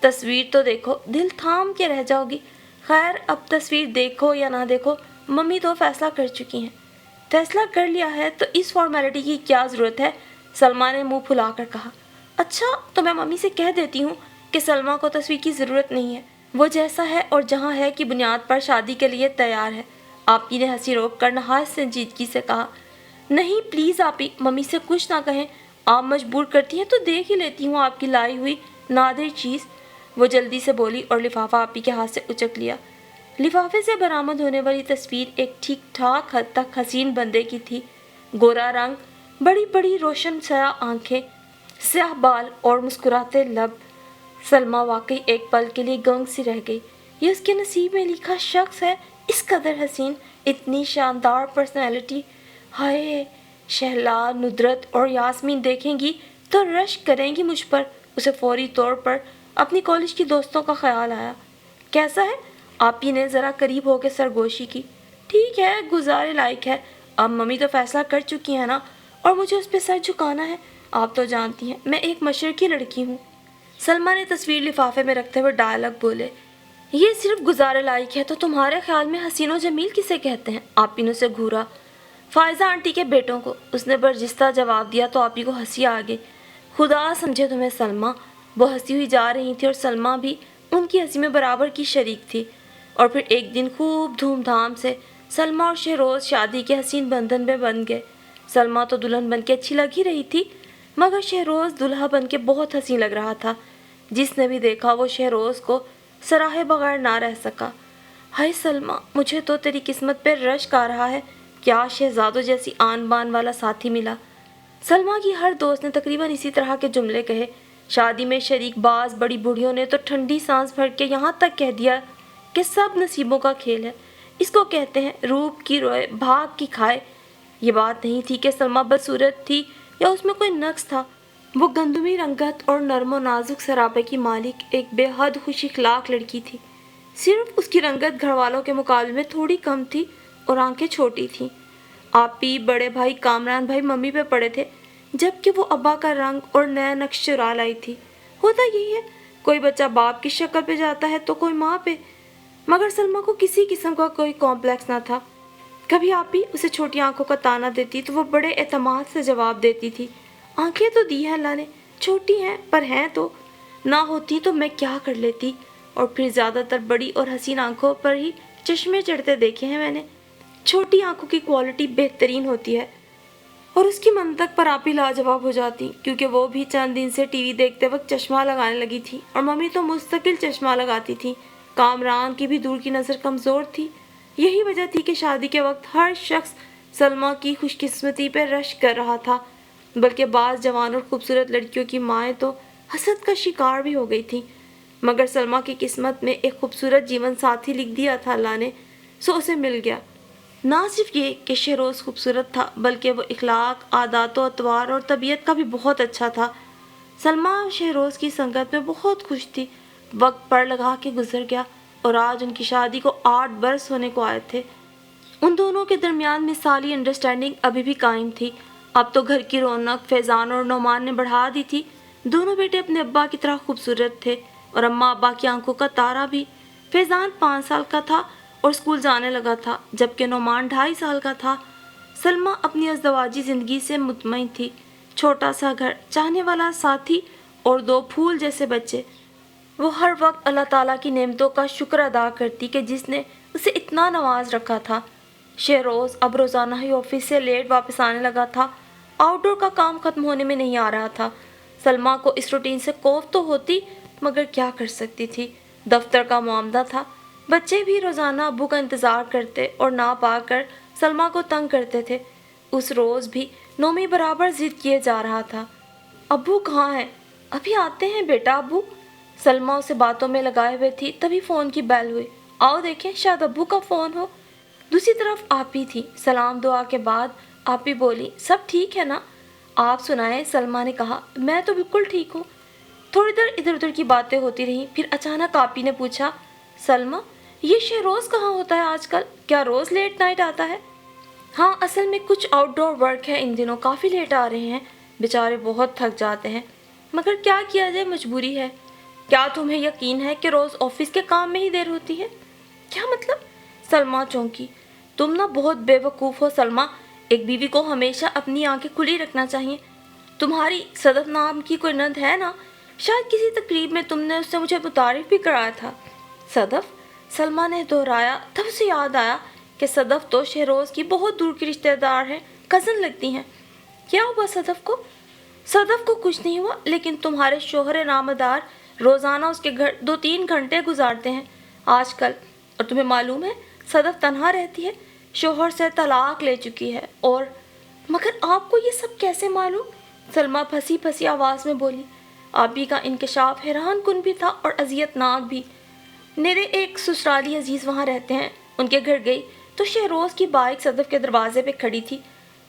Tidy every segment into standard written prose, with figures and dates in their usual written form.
تصویر تو دیکھو، دل تھام کے رہ جاؤ گی۔ خیر اب تصویر دیکھو یا نہ دیکھو، ممی تو فیصلہ کر چکی ہیں۔ فیصلہ کر لیا ہے تو اس فارمیلٹی کی کیا ضرورت ہے؟ سلمیٰ نے منہ پھلا کر کہا۔ اچھا تو میں ممی سے کہہ دیتی ہوں کہ سلمیٰ کو تصویر کی ضرورت نہیں ہے، وہ جیسا ہے اور جہاں ہے کی بنیاد پر شادی کے لیے تیار ہے۔ آپی نے ہنسی روک کر نہایت سنجیدگی سے کہا۔ نہیں پلیز آپی، ممی سے کچھ نہ کہیں، آپ مجبور کرتی ہیں تو دیکھ ہی لیتی ہوں آپ کی لائی ہوئی نادر چیز۔ وہ جلدی سے بولی اور لفافہ آپی کے ہاتھ سے اچک لیا۔ لفافے سے برآمد ہونے والی تصویر ایک ٹھیک ٹھاک حد تک حسین بندے کی تھی۔ گورا رنگ، بڑی بڑی روشن سیاہ آنکھیں، سیاہ بال اور مسکراتے لب۔ سلمیٰ واقعی ایک پل کے لیے گنگ سی رہ گئی۔ یہ اس کے نصیب میں لکھا شخص ہے، اس قدر حسین، اتنی شاندار پرسنالٹی۔ ہائے، شہلا، ندرت اور یاسمین دیکھیں گی تو رشک کریں گی مجھ پر۔ اسے فوری طور پر اپنی کالج کی دوستوں کا خیال آیا۔ کیسا ہے؟ آپی نے ذرا قریب ہو کے سرگوشی کی۔ ٹھیک ہے، گزارے لائق ہے۔ اب ممی تو فیصلہ کر چکی ہے نا، اور مجھے اس پہ سر جھکانا ہے۔ آپ تو جانتی ہیں میں ایک مشرقی لڑکی ہوں۔ سلمیٰ نے تصویر لفافے میں رکھتے ہوئے ڈائلاگ بولے۔ یہ صرف گزارے لائق ہے تو تمہارے خیال میں حسین و جمیل کسے کہتے ہیں؟ آپی نے اسے گھورا۔ فائزہ آنٹی کے بیٹوں کو، اس نے برجستہ جواب دیا تو آپی کو ہنسی آ گئی۔ خدا سمجھے تمہیں سلمیٰ۔ وہ ہنسی ہوئی جا رہی تھی اور سلمیٰ بھی ان کی ہنسی میں برابر کی شریک تھی۔ اور پھر ایک دن خوب دھوم دھام سے سلمیٰ اور شہروز شادی کے حسین بندھن میں بندھ گئے۔ سلمیٰ تو دلہن بن کے اچھی لگ ہی رہی تھی، مگر شہروز دلہا بن کے بہت حسین لگ رہا تھا۔ جس نے بھی دیکھا وہ شہروز کو سراہے بغیر نہ رہ سکا۔ ہائے سلمیٰ، مجھے تو تیری قسمت پہ رشک آ رہا ہے، کیا شہزادوں جیسی آن بان والا ساتھی ملا۔ سلمیٰ کی ہر دوست نے تقریباً اسی طرح کے جملے کہے۔ شادی میں شریک باز بڑی بوڑھیوں نے تو ٹھنڈی سانس بھر کے یہاں تک کہہ دیا کہ سب نصیبوں کا کھیل ہے، اس کو کہتے ہیں روپ کی روئے بھاگ کی کھائے۔ یہ بات نہیں تھی کہ سلمیٰ بدصورت تھی یا اس میں کوئی نقص تھا، وہ گندمی رنگت اور نرم و نازک سراپے کی مالک ایک بے حد خوش اخلاق لڑکی تھی۔ صرف اس کی رنگت گھر والوں کے مقابلے میں تھوڑی کم تھی اور آنکھیں چھوٹی تھیں۔ آپی، بڑے بھائی، کامران بھائی ممی پہ پڑے تھے، جبکہ وہ ابا کا رنگ اور نیا نقش چرا لائی تھی۔ ہوتا یہی ہے، کوئی بچہ باپ کی شکل پہ جاتا ہے تو کوئی ماں پہ، مگر سلمیٰ کو کسی قسم کا کوئی کمپلیکس نہ تھا۔ کبھی آپی اسے چھوٹی آنکھوں کا تانا دیتی تو وہ بڑے اعتماد سے جواب دیتی تھی، آنکھیں تو دی ہیں اللہ نے، چھوٹی ہیں پر ہیں تو، نہ ہوتی تو میں کیا کر لیتی۔ اور پھر زیادہ تر بڑی اور حسین آنکھوں پر ہی چشمے چڑھتے دیکھے ہیں میں نے۔ چھوٹی آنکھوں کی کوالٹی بہترین ہوتی ہے، اور اس کی منطق پر آپی لاجواب ہو جاتی، کیونکہ وہ بھی چند دن سے ٹی وی دیکھتے وقت چشمہ لگانے لگی تھی اور ممی تو مستقل چشمہ لگاتی تھی۔ کامران کی بھی دور کی نظر کمزور تھی۔ یہی وجہ تھی کہ شادی کے وقت ہر شخص سلمیٰ کی خوش قسمتی پہ رشک کر رہا تھا، بلکہ بعض جوان اور خوبصورت لڑکیوں کی مائیں تو حسد کا شکار بھی ہو گئی تھیں۔ مگر سلمیٰ کی قسمت میں ایک خوبصورت جیون ساتھی لکھ دیا تھا اللہ نے، سو اسے مل گیا۔ نہ صرف یہ کہ شہروز خوبصورت تھا، بلکہ وہ اخلاق، عادات و اطوار اور طبیعت کا بھی بہت اچھا تھا۔ سلمیٰ شہروز کی سنگت میں بہت خوش تھی۔ وقت پڑ لگا کے گزر گیا اور آج ان کی شادی کو 8 برس ہونے کو آئے تھے۔ ان دونوں کے درمیان مثالی انڈرسٹینڈنگ ابھی بھی قائم تھی۔ اب تو گھر کی رونق فیضان اور نعمان نے بڑھا دی تھی۔ دونوں بیٹے اپنے ابا کی طرح خوبصورت تھے اور اماں ابا کی آنکھوں کا تارا بھی۔ فیضان 5 سال کا تھا اور اسکول جانے لگا تھا، جبکہ نعمان 2.5 سال کا تھا۔ سلمیٰ اپنی ازدواجی زندگی سے مطمئن تھی۔ چھوٹا سا گھر، چاہنے والا ساتھی اور 2 پھول جیسے بچے۔ وہ ہر وقت اللہ تعالیٰ کی نعمتوں کا شکر ادا کرتی کہ جس نے اسے اتنا نواز رکھا تھا۔ شہروز اب روزانہ ہی آفس سے لیٹ واپس آنے لگا تھا۔ آؤٹ ڈور کا کام ختم ہونے میں نہیں آ رہا تھا۔ سلمیٰ کو اس روٹین سے کوف تو ہوتی، مگر کیا کر سکتی تھی، دفتر کا معاملہ تھا۔ بچے بھی روزانہ ابو کا انتظار کرتے اور نہ پا کر سلمیٰ کو تنگ کرتے تھے۔ اس روز بھی نومی برابر ضد کیے جا رہا تھا۔ ابو کہاں ہیں؟ ابھی آتے ہیں بیٹا ابو۔ سلمیٰ اسے باتوں میں لگائے ہوئے تھی، تبھی فون کی بیل ہوئی۔ آؤ دیکھیں شاید ابو کا فون ہو۔ دوسری طرف آپی تھی۔ سلام دعا کے بعد آپی بولی، سب ٹھیک ہے نا؟ آپ سنائیں؟ سلمیٰ نے کہا، میں تو بالکل ٹھیک ہوں۔ تھوڑی دیر ادھر ادھر کی باتیں ہوتی رہیں، پھر اچانک آپی نے پوچھا، سلمیٰ یہ شہروز کہاں ہوتا ہے آج کل؟ کیا روز لیٹ نائٹ آتا ہے؟ ہاں اصل میں کچھ آؤٹ ڈور ورک ہے ان دنوں، کافی لیٹ آ رہے ہیں، بیچارے بہت تھک جاتے ہیں، مگر کیا کیا جائے، مجبوری ہے۔ کیا تمہیں یقین ہے کہ روز آفس کے کام میں ہی دیر ہوتی ہے؟ کیا مطلب؟ سلمیٰ چونکی۔ تم نا بہت بے وقوف ہو سلمیٰ، ایک بیوی کو ہمیشہ اپنی آنکھیں کھلی رکھنا چاہیے۔ تمہاری صدف نام کی کوئی نند ہے نا؟ شاید کسی تقریب میں تم نے اس سے مجھے متعارف بھی کرایا تھا۔ صدف؟ سلمیٰ نے دہرایا۔ تب اسے یاد آیا کہ صدف تو شہروز کی بہت دور کی رشتہ دار ہیں، کزن لگتی ہیں۔ کیا ہوا صدف کو؟ صدف کو کچھ نہیں ہوا، لیکن تمہارے شوہر نامدار روزانہ اس کے گھر 2-3 گھنٹے گزارتے ہیں آج کل، اور تمہیں معلوم ہے صدف تنہا رہتی ہے، شوہر سے طلاق لے چکی ہے، اور مگر آپ کو یہ سب کیسے معلوم؟ سلمیٰ پھنسی پھنسی آواز میں بولی۔ آپی کا انکشاف حیران کن بھی تھا اور اذیت ناک بھی۔ میرے ایک سسرالی عزیز وہاں رہتے ہیں، ان کے گھر گئی تو شہروز کی بائک صدف کے دروازے پہ کھڑی تھی۔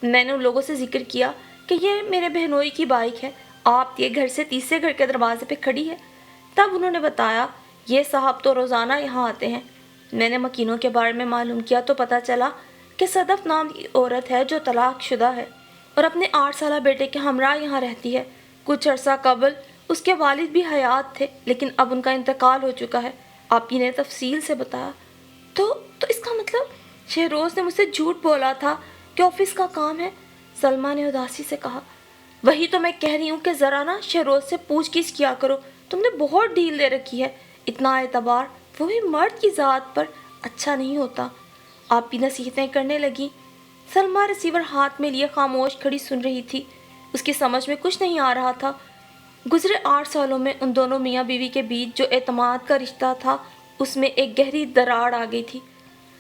میں نے ان لوگوں سے ذکر کیا کہ یہ میرے بہنوئی کی بائک ہے، آپ یہ گھر سے تیسرے گھر کے دروازے پہ کھڑی ہے۔ تب انہوں نے بتایا یہ صاحب تو روزانہ یہاں آتے ہیں۔ میں نے مکینوں کے بارے میں معلوم کیا تو پتہ چلا کہ صدف نام کی عورت ہے جو طلاق شدہ ہے اور اپنے 8 سالہ بیٹے کے ہمراہ یہاں رہتی ہے۔ کچھ عرصہ قبل اس کے والد بھی حیات تھے، لیکن اب ان کا انتقال ہو چکا ہے۔ آپی نے تفصیل سے بتایا۔ تو اس کا مطلب شہروز نے مجھ سے جھوٹ بولا تھا کہ آفس کا کام ہے؟ سلمیٰ نے اداسی سے کہا۔ وہی تو میں کہہ رہی ہوں کہ ذرا نا شہروز سے پوچھ گچھ کیا کرو، تم نے بہت ڈھیل دے رکھی ہے، اتنا اعتبار وہ بھی مرد کی ذات پر اچھا نہیں ہوتا۔ آپی نصیحتیں کرنے لگی۔ سلمیٰ ریسیور ہاتھ میں لیے خاموش کھڑی سن رہی تھی، اس کی سمجھ میں کچھ نہیں آ رہا تھا۔ گزرے 8 سالوں میں ان دونوں میاں بیوی کے بیچ جو اعتماد کا رشتہ تھا اس میں ایک گہری دراڑ آ گئی تھی۔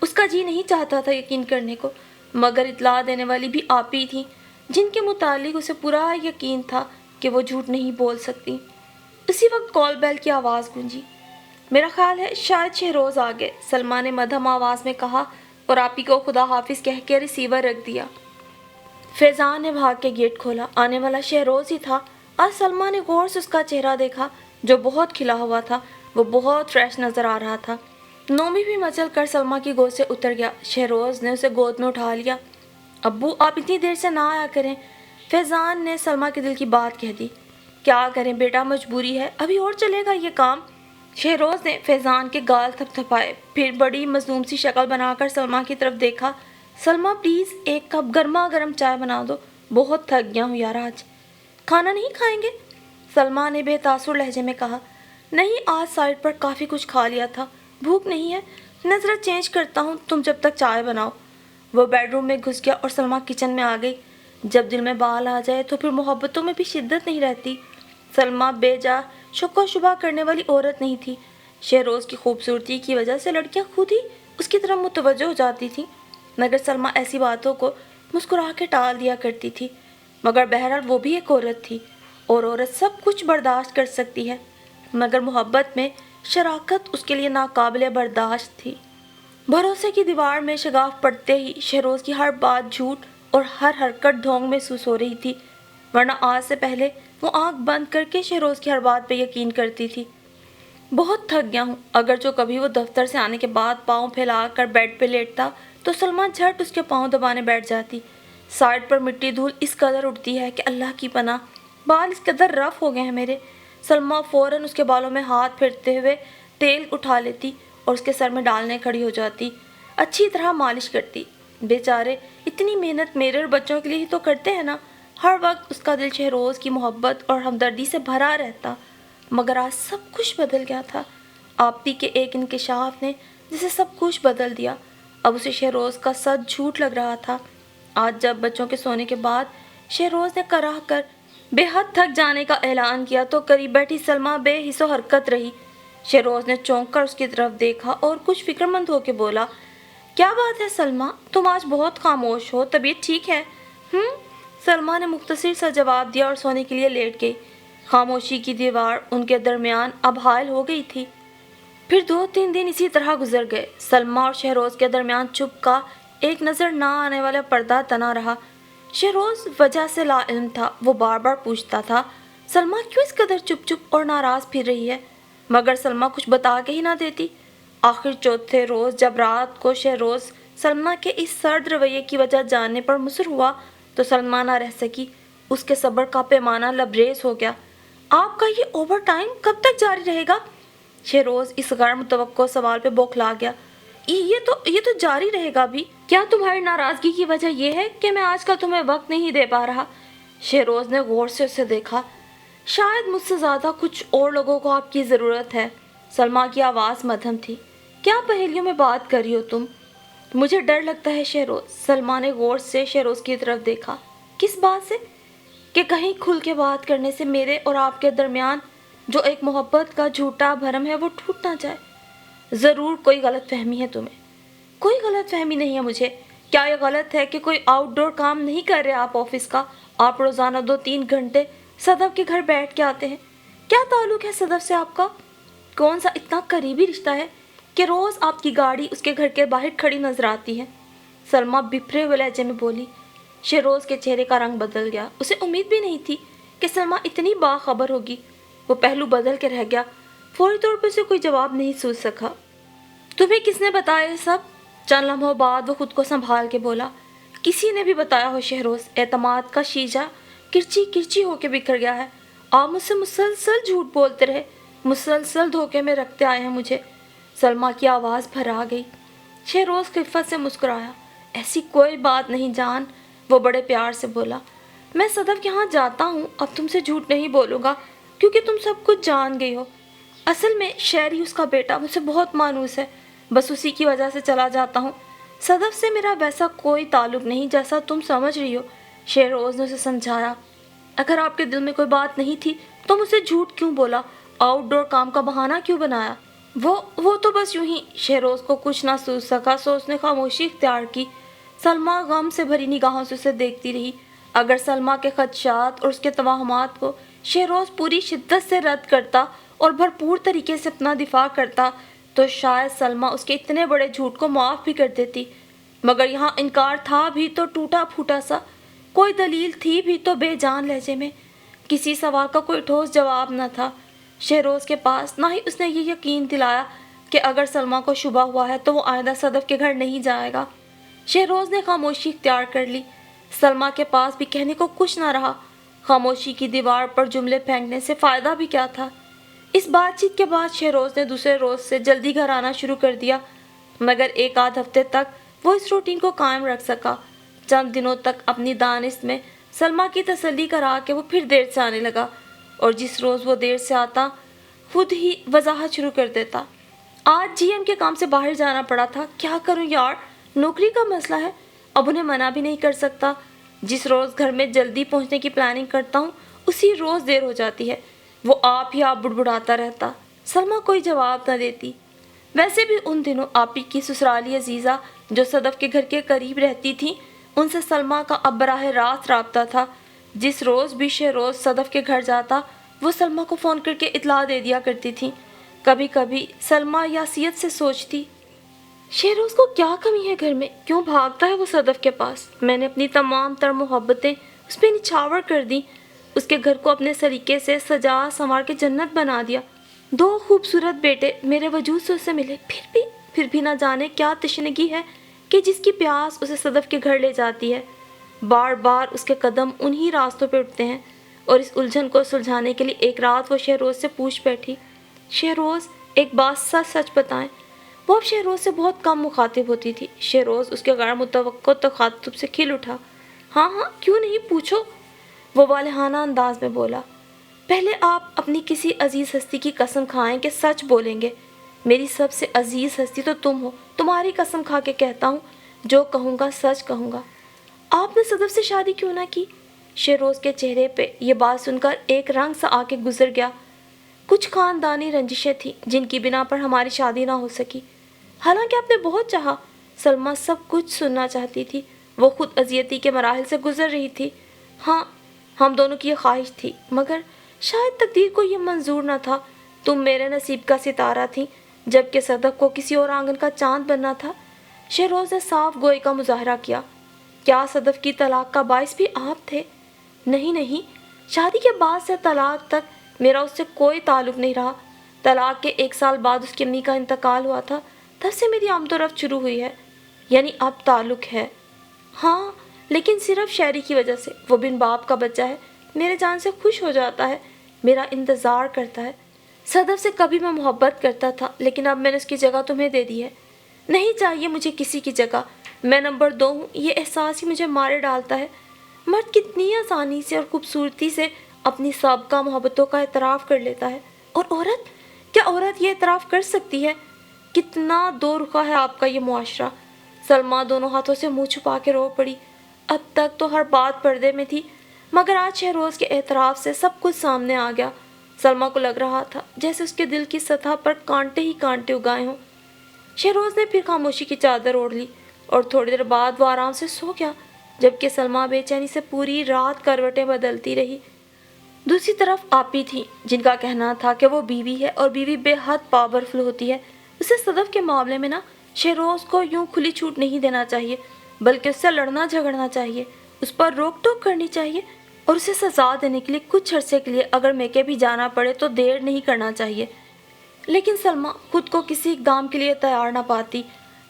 اس کا جی نہیں چاہتا تھا یقین کرنے کو، مگر اطلاع دینے والی بھی آپ ہی تھیں جن کے متعلق اسے پورا یقین تھا کہ وہ جھوٹ نہیں بول سکتی۔ اسی وقت کال بیل کی آواز گونجی۔ میرا خیال ہے شاید شہروز آ گئے، سلمیٰ نے مدھم آواز میں کہا اور آپی کو خدا حافظ کہہ کے ریسیور رکھ دیا۔ فیضان نے بھاگ کے گیٹ کھولا، آنے والا شہروز ہی تھا۔ آج سلمیٰ نے غور سے اس کا چہرہ دیکھا جو بہت کھلا ہوا تھا، وہ بہت فریش نظر آ رہا تھا۔ نومی بھی مچل کر سلمیٰ کی گود سے اتر گیا۔ شہروز نے اسے گود میں اٹھا لیا۔ ابو آپ اتنی دیر سے نہ آیا کریں، فیضان نے سلمیٰ کے دل کی بات کہہ دی۔ کیا کریں بیٹا، مجبوری ہے، ابھی اور چلے گا یہ کام؟ شہروز نے فیضان کے گال تھپ تھپائے، پھر بڑی مظلوم سی شکل بنا کر سلمیٰ کی طرف دیکھا۔ سلمیٰ پلیز ایک کپ گرما گرم چائے بنا دو، بہت تھک گیا ہوں یار آج۔ کھانا نہیں کھائیں گے؟ سلمیٰ نے بے تاثر لہجے میں کہا۔ نہیں، آج سائٹ پر کافی کچھ کھا لیا تھا، بھوک نہیں ہے، نظرہ چینج کرتا ہوں، تم جب تک چائے بناؤ۔ وہ بیڈ روم میں گھس گیا اور سلمیٰ کچن میں آ گئی۔ جب دل میں بال آ جائے تو پھر محبتوں میں بھی شدت نہیں رہتی۔ سلمیٰ بے جا شک و شبہ کرنے والی عورت نہیں تھی۔ شہروز کی خوبصورتی کی وجہ سے لڑکیاں خود ہی اس کی طرف متوجہ ہو جاتی تھیں، مگر سلمیٰ ایسی باتوں کو مسکرا کے ٹال دیا کرتی تھی۔ مگر بہرحال وہ بھی ایک عورت تھی، اور عورت سب کچھ برداشت کر سکتی ہے، مگر محبت میں شراکت اس کے لیے ناقابل برداشت تھی۔ بھروسے کی دیوار میں شگاف پڑتے ہی شہروز کی ہر بات جھوٹ اور ہر حرکت ڈھونگ محسوس ہو رہی تھی، ورنہ آج سے پہلے وہ آنکھ بند کر کے شہروز کی ہر بات پہ یقین کرتی تھی۔ بہت تھک گیا ہوں، اگر جو کبھی وہ دفتر سے آنے کے بعد پاؤں پھیلا کر بیڈ پہ لیٹتا تو سلمیٰ جھٹ اس کے پاؤں دبانے بیٹھ جاتی۔ سائڈ پر مٹی دھول اس قدر اٹھتی ہے کہ اللہ کی پناہ، بال اس قدر رف ہو گئے ہیں میرے۔ سلمیٰ فوراً اس کے بالوں میں ہاتھ پھیرتے ہوئے تیل اٹھا لیتی اور اس کے سر میں ڈالنے کھڑی ہو جاتی، اچھی طرح مالش کرتی۔ بیچارے اتنی محنت میرے اور بچوں کے لیے ہی تو کرتے ہیں نا۔ ہر وقت اس کا دل شہروز کی محبت اور ہمدردی سے بھرا رہتا، مگر آج سب کچھ بدل گیا تھا۔ آپی کے ایک انکشاف نے جسے سب کچھ بدل دیا۔ اب اسے شہروز کا سچ جھوٹ لگ رہا تھا۔ آج جب بچوں کے سونے کے بعد شہروز نے کراہ کر بے حد تھک جانے کا اعلان کیا تو قریب بیٹھی سلمیٰ بے حس و حرکت رہی۔ شہروز نے چونک کر اس کی طرف دیکھا اور کچھ فکر مند ہو کے بولا، کیا بات ہے سلمیٰ، تم آج بہت خاموش ہو، طبیعت ٹھیک ہے؟ سلمیٰ نے مختصر سا جواب دیا اور سونے کے لیے لیٹ گئی۔ خاموشی کی دیوار ان کے درمیان اب حائل ہو گئی تھی۔ پھر 2-3 دن اسی طرح گزر گئے۔ سلمیٰ اور شہروز کے درمیان چپ کا ایک نظر نہ آنے والا پردہ تنا رہا۔ شہروز وجہ سے لا علم تھا، وہ بار بار پوچھتا تھا، سلمیٰ کیوں اس قدر چپ چپ اور ناراض پھر رہی ہے؟ مگر سلمیٰ کچھ بتا کے ہی نہ دیتی۔ آخر چوتھے روز جب رات کو شہروز سلمیٰ کے اس سرد رویے کی وجہ جاننے پر مصر ہوا تو سلمیٰ نہ رہ سکی، اس کے صبر کا پیمانہ لبریز ہو گیا۔ آپ کا یہ اوور ٹائم کب تک جاری رہے گا؟ شہروز اس غیر متوقع سوال پہ بوکھلا گیا۔ یہ تو جاری رہے گا بھی۔ کیا تمہاری ناراضگی کی وجہ یہ ہے کہ میں آج کل تمہیں وقت نہیں دے پا رہا؟ شہروز نے غور سے اسے دیکھا۔ شاید مجھ سے زیادہ کچھ اور لوگوں کو آپ کی ضرورت ہے۔ سلمیٰ کی آواز مدھم تھی۔ کیا پہیلیوں میں بات کر رہی ہو تم؟ مجھے ڈر لگتا ہے شہروز۔ سلمیٰ نے غور سے شہروز کی طرف دیکھا۔ کس بات سے؟ کہ کہیں کھل کے بات کرنے سے میرے اور آپ کے درمیان جو ایک محبت کا جھوٹا بھرم ہے وہ ٹوٹ نہ جائے۔ ضرور کوئی غلط فہمی ہے تمہیں۔ کوئی غلط فہمی نہیں ہے مجھے۔ کیا یہ غلط ہے کہ کوئی آؤٹ ڈور کام نہیں کر رہے آپ آفس کا؟ آپ روزانہ 2-3 گھنٹے صدف کے گھر بیٹھ کے آتے ہیں۔ کیا تعلق ہے صدف سے آپ کا؟ کون سا اتنا قریبی رشتہ ہے کہ روز آپ کی گاڑی اس کے گھر کے باہر کھڑی نظر آتی ہے؟ سلمیٰ بپھرے ہوئے لہجے میں بولی۔ شہروز کے چہرے کا رنگ بدل گیا۔ اسے امید بھی نہیں تھی کہ سلمیٰ اتنی باخبر ہوگی۔ وہ پہلو بدل کے رہ گیا۔ فوری طور پر اسے کوئی جواب نہیں سوچ سکا۔ تمہیں کس نے بتایا یہ سب؟ چند لمحوں بعد وہ خود کو سنبھال کے بولا۔ کسی نے بھی بتایا ہو شہروز، اعتماد کا شیجا کرچی کرچی ہو کے بکھر گیا ہے۔ آپ مجھ سے مسلسل جھوٹ بولتے رہے، مسلسل دھوکے میں رکھتے آئے ہیں مجھے۔ سلمیٰ کی آواز بھرا گئی۔ شہروز خفت سے مسکرایا۔ ایسی کوئی بات نہیں جان، وہ بڑے پیار سے بولا۔ میں صدف کے ہاں جاتا ہوں، اب تم سے جھوٹ نہیں بولوں گا کیونکہ تم سب کچھ جان گئی ہو۔ اصل میں شہری اس کا بیٹا مجھ سے بہت مانوس ہے، بس اسی کی وجہ سے چلا جاتا ہوں۔ صدف سے میرا ویسا کوئی تعلق نہیں جیسا تم سمجھ رہی ہو۔ شہروز نے اسے سمجھایا۔ اگر آپ کے دل میں کوئی بات نہیں تھی تو مجھ سے جھوٹ کیوں بولا؟ آؤٹ ڈور کام کا بہانہ کیوں بنایا؟ وہ تو بس یوں ہی۔ شہروز کو کچھ نہ سوچ سکا سو اس نے خاموشی اختیار کی۔ سلمیٰ غم سے بھری نگاہوں سے اسے دیکھتی رہی۔ اگر سلمیٰ کے خدشات اور اس کے توہمات کو شہروز پوری شدت سے رد کرتا اور بھرپور طریقے سے اپنا دفاع کرتا تو شاید سلمیٰ اس کے اتنے بڑے جھوٹ کو معاف بھی کر دیتی، مگر یہاں انکار تھا بھی تو ٹوٹا پھوٹا سا، کوئی دلیل تھی بھی تو بے جان لہجے میں، کسی سوال کا کوئی ٹھوس جواب نہ تھا شہروز کے پاس، نہ ہی اس نے یہ یقین دلایا کہ اگر سلمیٰ کو شبہ ہوا ہے تو وہ آئندہ صدف کے گھر نہیں جائے گا۔ شہروز نے خاموشی اختیار کر لی۔ سلمیٰ کے پاس بھی کہنے کو کچھ نہ رہا۔ خاموشی کی دیوار پر جملے پھینکنے سے فائدہ بھی کیا تھا؟ اس بات چیت کے بعد شہروز نے دوسرے روز سے جلدی گھر آنا شروع کر دیا، مگر 1 آدھ ہفتے تک وہ اس روٹین کو قائم رکھ سکا۔ چند دنوں تک اپنی دانست میں سلمیٰ کی تسلی کرا کے وہ پھر دیر سے آنے لگا، اور جس روز وہ دیر سے آتا خود ہی وضاحت شروع کر دیتا۔ آج GM کے کام سے باہر جانا پڑا تھا، کیا کروں یار، نوکری کا مسئلہ ہے، اب انہیں منع بھی نہیں کر سکتا۔ جس روز گھر میں جلدی پہنچنے کی پلاننگ کرتا ہوں اسی روز دیر ہو جاتی ہے۔ وہ آپ بڑبڑاتا رہتا۔ سلمیٰ کوئی جواب نہ دیتی۔ ویسے بھی ان دنوں آپی کی سسرالی عزیزہ جو صدف کے گھر کے قریب رہتی تھی، ان سے سلمیٰ کا اب براہ راست رابطہ تھا۔ جس روز بھی شہروز صدف کے گھر جاتا وہ سلمیٰ کو فون کر کے اطلاع دے دیا کرتی تھی۔ کبھی کبھی سلمیٰ یاسیت سے سوچتی، شہروز کو کیا کمی ہے گھر میں، کیوں بھاگتا ہے وہ صدف کے پاس؟ میں نے اپنی تمام تر محبتیں اس پہ نچھاور کر دیں، اس کے گھر کو اپنے سلیقے سے سجا سنوار کے جنت بنا دیا۔ 2 خوبصورت بیٹے میرے وجود سے اسے ملے، پھر بھی نہ جانے کیا تشنگی ہے کہ جس کی پیاس اسے صدف کے گھر لے جاتی ہے۔ بار بار اس کے قدم انہی راستوں پہ اٹھتے ہیں، اور اس الجھن کو سلجھانے کے لیے ایک رات وہ شہروز سے پوچھ بیٹھی، شہروز ایک بات سچ بتائیں۔ وہ اب شہروز سے بہت کم مخاطب ہوتی تھی۔ شہروز اس کے غیر متوقع تخاطب سے کھل اٹھا۔ ہاں کیوں نہیں، پوچھو، وہ والہانہ انداز میں بولا۔ پہلے آپ اپنی کسی عزیز ہستی کی قسم کھائیں کہ سچ بولیں گے۔ میری سب سے عزیز ہستی تو تم ہو، تمہاری قسم کھا کے کہتا ہوں، جو کہوں گا سچ کہوں گا۔ آپ نے صدف سے شادی کیوں نہ کی؟ شہروز کے چہرے پہ یہ بات سن کر ایک رنگ سا آ کے گزر گیا۔ کچھ خاندانی رنجشیں تھیں جن کی بنا پر ہماری شادی نہ ہو سکی۔ حالانکہ آپ نے بہت چاہا۔ سلمیٰ سب کچھ سننا چاہتی تھی، وہ خود اذیتی کے مراحل سے گزر رہی تھی۔ ہاں، ہم دونوں کی یہ خواہش تھی، مگر شاید تقدیر کو یہ منظور نہ تھا۔ تم میرے نصیب کا ستارہ تھی، جبکہ صدف کو کسی اور آنگن کا چاند بننا تھا۔ شہروز نے صاف گوئی کا مظاہرہ کیا۔ کیا صدف کی طلاق کا باعث بھی آپ تھے؟ نہیں، شادی کے بعد سے طلاق تک میرا اس سے کوئی تعلق نہیں رہا۔ طلاق کے 1 سال بعد اس کی امی کا انتقال ہوا تھا، تب سے میری آمد و رفت شروع ہوئی ہے۔ یعنی اب تعلق ہے؟ ہاں، لیکن صرف شہری کی وجہ سے۔ وہ بن باپ کا بچہ ہے، میرے جان سے خوش ہو جاتا ہے میرا انتظار کرتا ہے۔ صدف سے کبھی میں محبت کرتا تھا، لیکن اب میں نے اس کی جگہ تمہیں دے دی ہے۔ نہیں چاہیے مجھے کسی کی جگہ، میں نمبر 2 ہوں، یہ احساس ہی مجھے مارے ڈالتا ہے۔ مرد کتنی آسانی سے اور خوبصورتی سے اپنی سابقہ محبتوں کا اعتراف کر لیتا ہے، اور عورت، کیا عورت یہ اعتراف کر سکتی ہے؟ کتنا دو رخا ہے آپ کا یہ معاشرہ۔ سلمیٰ دونوں ہاتھوں سے منہ چھپا کے رو پڑی۔ اب تک تو ہر بات پردے میں تھی، مگر آج شہروز کے اعتراف سے سب کچھ سامنے آ گیا۔ سلمیٰ کو لگ رہا تھا جیسے اس کے دل کی سطح پر کانٹے ہی کانٹے اگائے ہوں۔ شہروز نے پھر خاموشی کی چادر اوڑھ لی اور تھوڑی دیر بعد وہ آرام سے سو گیا، جبکہ سلمیٰ بے چینی سے پوری رات کروٹیں بدلتی رہی۔ دوسری طرف آپی تھی، جن کا کہنا تھا کہ وہ بیوی ہے اور بیوی بے حد پاورفل ہوتی ہے۔ اسے صدف کے معاملے میں نا شہروز کو یوں کھلی چھوٹ نہیں دینا چاہیے، بلکہ اس سے لڑنا جھگڑنا چاہیے، اس پر روک ٹوک کرنی چاہیے، اور اسے سزا دینے کے لیے کچھ عرصے کے لیے اگر میکے بھی جانا پڑے تو دیر نہیں کرنا چاہیے۔ لیکن سلمیٰ خود کو کسی اقدام کے لیے تیار نہ پاتی۔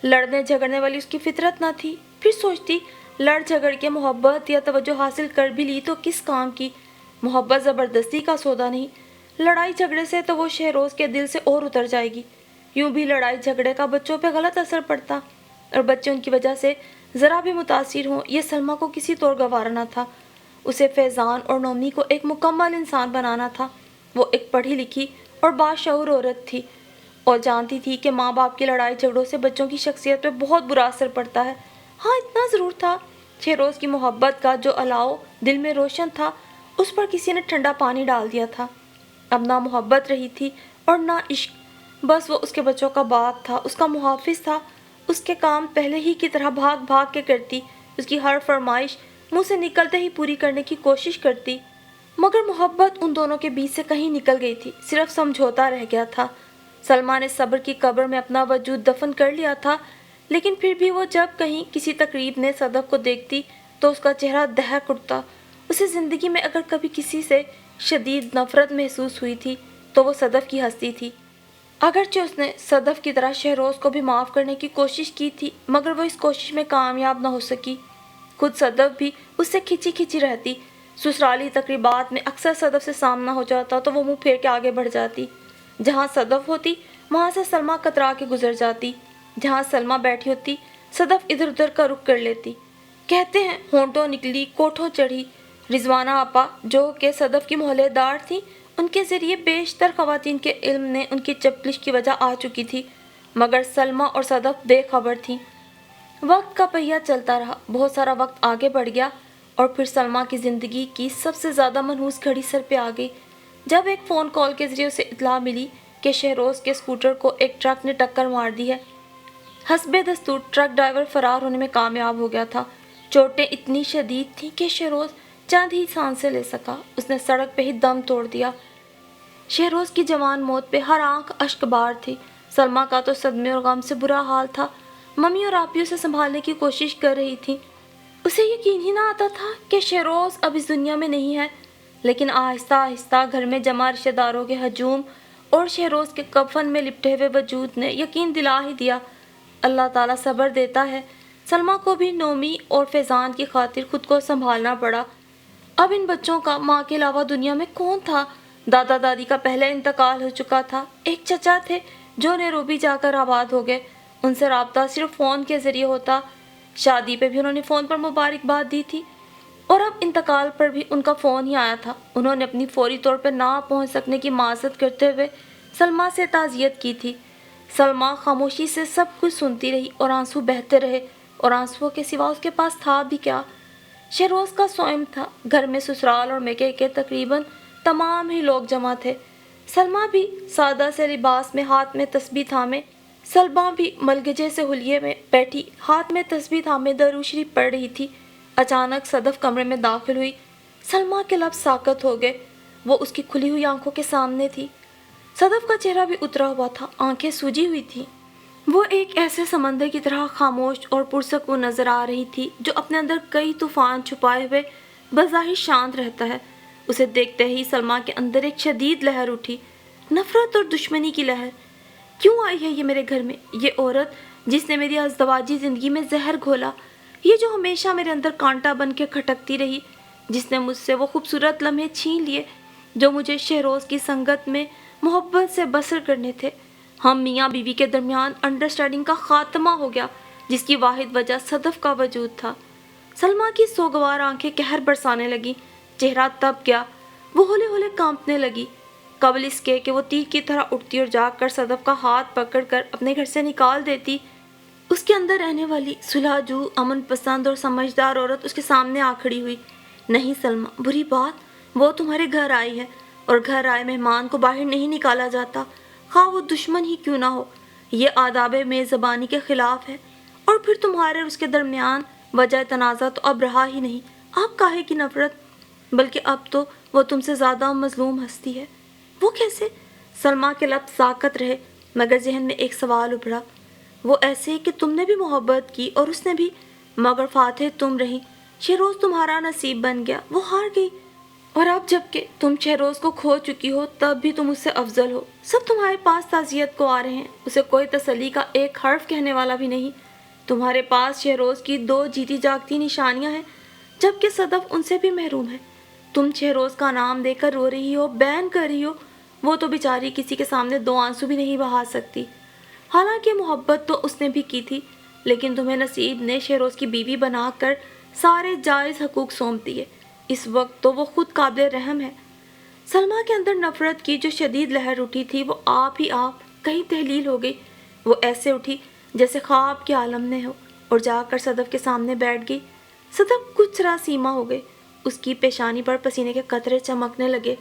لڑنے جھگڑنے والی اس کی فطرت نہ تھی۔ پھر سوچتی، لڑ جھگڑ کے محبت یا توجہ حاصل کر بھی لی تو کس کام کی؟ محبت زبردستی کا سودا نہیں۔ لڑائی جھگڑے سے تو وہ شہروز کے دل سے اور اتر جائے گی۔ یوں بھی لڑائی جھگڑے کا بچوں پہ غلط اثر پڑتا، اور بچے ان کی وجہ سے ذرا بھی متاثر ہوں، یہ سلمیٰ کو کسی طور گوارا نہ تھا۔ اسے فیضان اور نومی کو ایک مکمل انسان بنانا تھا۔ وہ ایک پڑھی لکھی اور باشعور عورت تھی، اور جانتی تھی کہ ماں باپ کی لڑائی جھگڑوں سے بچوں کی شخصیت پہ بہت برا اثر پڑتا ہے۔ ہاں اتنا ضرور تھا، شہروز کی محبت کا جو الاؤ دل میں روشن تھا، اس پر کسی نے ٹھنڈا پانی ڈال دیا تھا۔ اب نہ محبت رہی تھی اور نہ عشق، بس وہ اس کے بچوں کا باپ تھا، اس کا محافظ تھا۔ اس کے کام پہلے ہی کی طرح بھاگ بھاگ کے کرتی، اس کی ہر فرمائش منہ سے نکلتے ہی پوری کرنے کی کوشش کرتی۔ مگر محبت ان دونوں کے بیچ سے کہیں نکل گئی تھی، صرف سمجھوتا رہ گیا تھا۔ سلمیٰ نے صبر کی قبر میں اپنا وجود دفن کر لیا تھا، لیکن پھر بھی وہ جب کہیں کسی تقریب میں صدف کو دیکھتی تو اس کا چہرہ دہک اٹھتا۔ اسے زندگی میں اگر کبھی کسی سے شدید نفرت محسوس ہوئی تھی تو وہ صدف کی ہستی تھی۔ اگرچہ اس نے صدف کی طرح شہروز کو بھی معاف کرنے کی کوشش کی تھی، مگر وہ اس کوشش میں کامیاب نہ ہو سکی۔ خود صدف بھی اس سے کھچی کھچی رہتی۔ سسرالی تقریبات میں اکثر صدف سے سامنا ہو جاتا تو وہ منہ پھیر کے آگے بڑھ جاتی۔ جہاں صدف ہوتی وہاں سے سلمیٰ کترا کے گزر جاتی، جہاں سلمیٰ بیٹھی ہوتی صدف ادھر ادھر کا رخ کر لیتی۔ کہتے ہیں ہونٹوں نکلی کوٹھوں چڑھی۔ رضوانہ آپا جو کہ صدف کی محلے دار تھیں، ان کے ذریعے بیشتر خواتین کے علم نے ان کی چپلش کی وجہ آ چکی تھی، مگر سلمیٰ اور صدف بے خبر تھیں۔ وقت کا پہیہ چلتا رہا، بہت سارا وقت آگے بڑھ گیا، اور پھر سلمیٰ کی زندگی کی سب سے زیادہ منحوس گھڑی سر پہ آ گئی، جب ایک فون کال کے ذریعے اسے اطلاع ملی کہ شہروز کے اسکوٹر کو ایک ٹرک نے ٹکر مار دی ہے۔ حسب دستور ٹرک ڈرائیور فرار ہونے میں کامیاب ہو گیا تھا۔ چوٹیں اتنی شدید تھیں کہ شہروز چند ہی سانسیں لے سکا، اس نے سڑک پہ ہی دم توڑ دیا۔ شہروز کی جوان موت پہ ہر آنکھ اشک بار تھی۔ سلمیٰ کا تو صدمے اور غم سے برا حال تھا۔ ممی اور آپی اسے سنبھالنے کی کوشش کر رہی تھی۔ اسے یقین ہی نہ آتا تھا کہ شہروز اب اس دنیا میں نہیں ہے، لیکن آہستہ آہستہ گھر میں جمع رشتہ داروں کے ہجوم اور شہروز کے کفن میں لپٹے ہوئے وجود نے یقین دلا ہی دیا۔ اللہ تعالیٰ صبر دیتا ہے۔ سلمیٰ کو بھی نومی اور فیضان کی خاطر خود کو سنبھالنا پڑا۔ اب ان بچوں کا ماں کے علاوہ دنیا میں کون تھا؟ دادا دادی کا پہلے انتقال ہو چکا تھا۔ ایک چچا تھے جو نیروبی جا کر آباد ہو گئے، ان سے رابطہ صرف فون کے ذریعے ہوتا۔ شادی پہ بھی انہوں نے فون پر مبارکباد دی تھی، اور اب انتقال پر بھی ان کا فون ہی آیا تھا۔ انہوں نے اپنی فوری طور پر نہ پہنچ سکنے کی معذرت کرتے ہوئے سلمیٰ سے تعزیت کی تھی۔ سلمیٰ خاموشی سے سب کچھ سنتی رہی اور آنسو بہتے رہے، اور آنسوؤں کے سوا اس کے پاس تھا بھی کیا؟ شہروز کا صوم تھا۔ گھر میں سسرال اور میکے کے تقریباً تمام ہی لوگ جمع تھے۔ سلمیٰ بھی سادہ سے لباس میں ہاتھ میں تسبیح تھامے، سلمیٰ بھی ملگجے سے حلیے میں بیٹھی ہاتھ میں تسبیح تھامے درود شریف پڑھ رہی تھی۔ اچانک صدف کمرے میں داخل ہوئی۔ سلمیٰ کے لب ساکت ہو گئے، وہ اس کی کھلی ہوئی آنکھوں کے سامنے تھی۔ صدف کا چہرہ بھی اترا ہوا تھا، آنکھیں سوجی ہوئی تھیں۔ وہ ایک ایسے سمندر کی طرح خاموش اور پرسکون نظر آ رہی تھی جو اپنے اندر کئی طوفان چھپائے ہوئے بظاہر شانت رہتا ہے۔ اسے دیکھتے ہی سلمیٰ کے اندر ایک شدید لہر اٹھی، نفرت اور دشمنی کی لہر۔ کیوں آئی ہے یہ میرے گھر میں؟ یہ عورت جس نے میری ازدواجی زندگی میں زہر گھولا، یہ جو ہمیشہ میرے اندر کانٹا بن کے کھٹکتی رہی، جس نے مجھ سے وہ خوبصورت لمحے چھین لیے، جو مجھے شہروز کی سنگت میں محبت سے بسر کرنے تھے۔ ہم میاں بیوی کے درمیان انڈرسٹینڈنگ کا خاتمہ ہو گیا، جس کی واحد وجہ صدف کا وجود تھا۔ سلمیٰ کی سوگوار آنکھیں قہر برسانے لگیں، چہرہ تپ گیا، وہ ہولے ہولے کانپنے لگی۔ قبل اس کے کہ وہ تیر کی طرح اٹھتی اور جا کر صدف کا ہاتھ پکڑ کر اپنے گھر سے نکال دیتی، اس کے اندر رہنے والی صلح جو، امن پسند اور سمجھدار عورت اس کے سامنے آ کھڑی ہوئی۔ نہیں سلمیٰ، بری بات، وہ تمہارے گھر آئی ہے، اور گھر آئے مہمان کو باہر نہیں نکالا جاتا، خواہ وہ دشمن ہی کیوں نہ ہو۔ یہ آداب میزبانی کے خلاف ہے، اور پھر تمہارے اور اس کے درمیان وجہ تنازع تو اب رہا ہی نہیں۔ آپ کاہے کی نفرت؟ بلکہ اب تو وہ تم سے زیادہ مظلوم ہستی ہے۔ وہ کیسے؟ سلمیٰ کے لب ساکت رہے، مگر ذہن میں ایک سوال ابھرا۔ وہ ایسے کہ تم نے بھی محبت کی اور اس نے بھی، مگر فاتح تم رہی۔ شہروز تمہارا نصیب بن گیا، وہ ہار گئی، اور اب جب کہ تم شہروز کو کھو چکی ہو تب بھی تم اس سے افضل ہو۔ سب تمہارے پاس تعزیت کو آ رہے ہیں، اسے کوئی تسلی کا ایک حرف کہنے والا بھی نہیں۔ تمہارے پاس شہروز کی 2 جیتی جاگتی نشانیاں ہیں، جبکہ صدف ان سے بھی محروم ہے۔ تم شہروز کا نام دے کر رو رہی ہو، بین کر رہی ہو، وہ تو بیچاری کسی کے سامنے 2 آنسو بھی نہیں بہا سکتی۔ حالانکہ محبت تو اس نے بھی کی تھی، لیکن تمہیں نصیب نے شہروز کی بیوی بنا کر سارے جائز حقوق سونپ دیے۔ اس وقت تو وہ خود قابل رحم ہے۔ سلمیٰ کے اندر نفرت کی جو شدید لہر اٹھی تھی، وہ آپ ہی آپ کہیں تحلیل ہو گئی۔ وہ ایسے اٹھی جیسے خواب کے عالم میں ہو، اور جا کر صدف کے سامنے بیٹھ گئی۔ صدف کچھ راسیمہ ہو گئی، اس کی پیشانی پر پسینے کے قطرے چمکنے لگے۔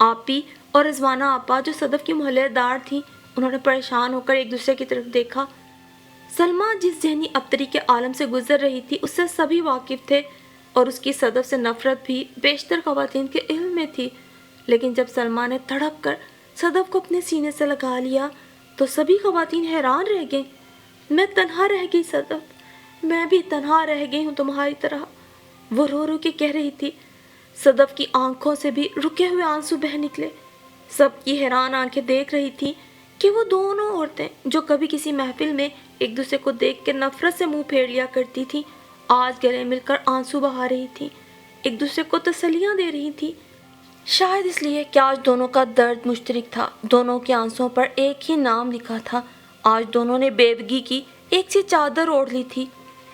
آپی اور رضوانہ آپا جو صدف کی محلے دار تھیں، انہوں نے پریشان ہو کر ایک دوسرے کی طرف دیکھا۔ سلمیٰ جس ذہنی ابتری کے عالم سے گزر رہی تھی، اس سے سبھی واقف تھے، اور اس کی صدف سے نفرت بھی بیشتر خواتین کے علم میں تھی۔ لیکن جب سلمیٰ نے تڑپ کر صدف کو اپنے سینے سے لگا لیا تو سبھی خواتین حیران رہ گئیں۔ میں تنہا رہ گئی صدف، میں بھی تنہا رہ گئی ہوں تمہاری طرح، وہ رو رو کے کہہ رہی تھی۔ صدف کی آنکھوں سے بھی رکے ہوئے آنسو بہہ نکلے۔ سب کی حیران آنکھیں دیکھ رہی تھیں کہ وہ دونوں عورتیں جو کبھی کسی محفل میں ایک دوسرے کو دیکھ کے نفرت سے منہ پھیر لیا کرتی تھیں، آج گلے مل کر آنسو بہا رہی تھیں، ایک دوسرے کو تسلیاں دے رہی تھیں۔ شاید اس لیے کہ آج دونوں کا درد مشترک تھا، دونوں کے آنسوؤں پر ایک ہی نام لکھا تھا۔ آج دونوں نے بیوگی کی ایک سی چادر اوڑھ لی تھی۔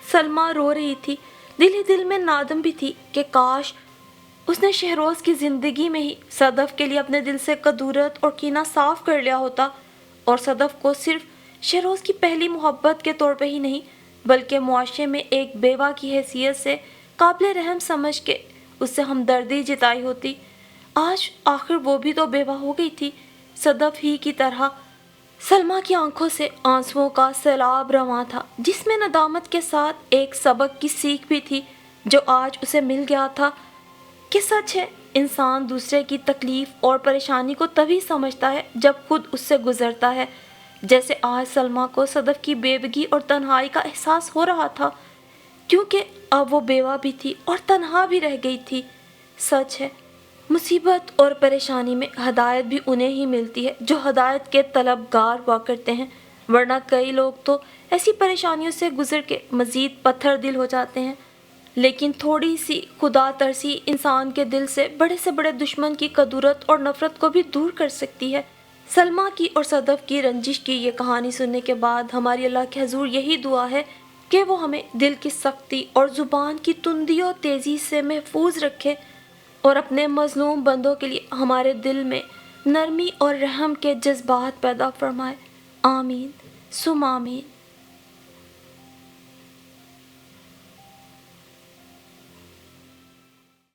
سلمیٰ رو رہی تھی، دل ہی دل میں نادم بھی تھی کہ کاش اس نے شہروز کی زندگی میں ہی صدف کے لیے اپنے دل سے کدورت اور کینہ صاف کر لیا ہوتا، اور صدف کو صرف شہروز کی پہلی محبت کے طور پہ ہی نہیں، بلکہ معاشرے میں ایک بیوہ کی حیثیت سے قابل رحم سمجھ کے اس سے ہمدردی جتائی ہوتی۔ آج آخر وہ بھی تو بیوہ ہو گئی تھی، صدف ہی کی طرح۔ سلمیٰ کی آنکھوں سے آنسوؤں کا سیلاب رواں تھا، جس میں ندامت کے ساتھ ایک سبق کی سیکھ بھی تھی، جو آج اسے مل گیا تھا کہ سچ ہے، انسان دوسرے کی تکلیف اور پریشانی کو تبھی سمجھتا ہے جب خود اس سے گزرتا ہے، جیسے آج سلمیٰ کو صدف کی بیوگی اور تنہائی کا احساس ہو رہا تھا، کیونکہ اب وہ بیوہ بھی تھی اور تنہا بھی رہ گئی تھی۔ سچ ہے، مصیبت اور پریشانی میں ہدایت بھی انہیں ہی ملتی ہے جو ہدایت کے طلبگار ہوا کرتے ہیں، ورنہ کئی لوگ تو ایسی پریشانیوں سے گزر کے مزید پتھر دل ہو جاتے ہیں۔ لیکن تھوڑی سی خدا ترسی انسان کے دل سے بڑے دشمن کی کدورت اور نفرت کو بھی دور کر سکتی ہے۔ سلمیٰ کی اور صدف کی رنجش کی یہ کہانی سننے کے بعد ہماری اللہ کے حضور یہی دعا ہے کہ وہ ہمیں دل کی سختی اور زبان کی تندی و تیزی سے محفوظ رکھے، اور اپنے مظلوم بندوں کے لیے ہمارے دل میں نرمی اور رحم کے جذبات پیدا فرمائے۔ آمین ثم آمین۔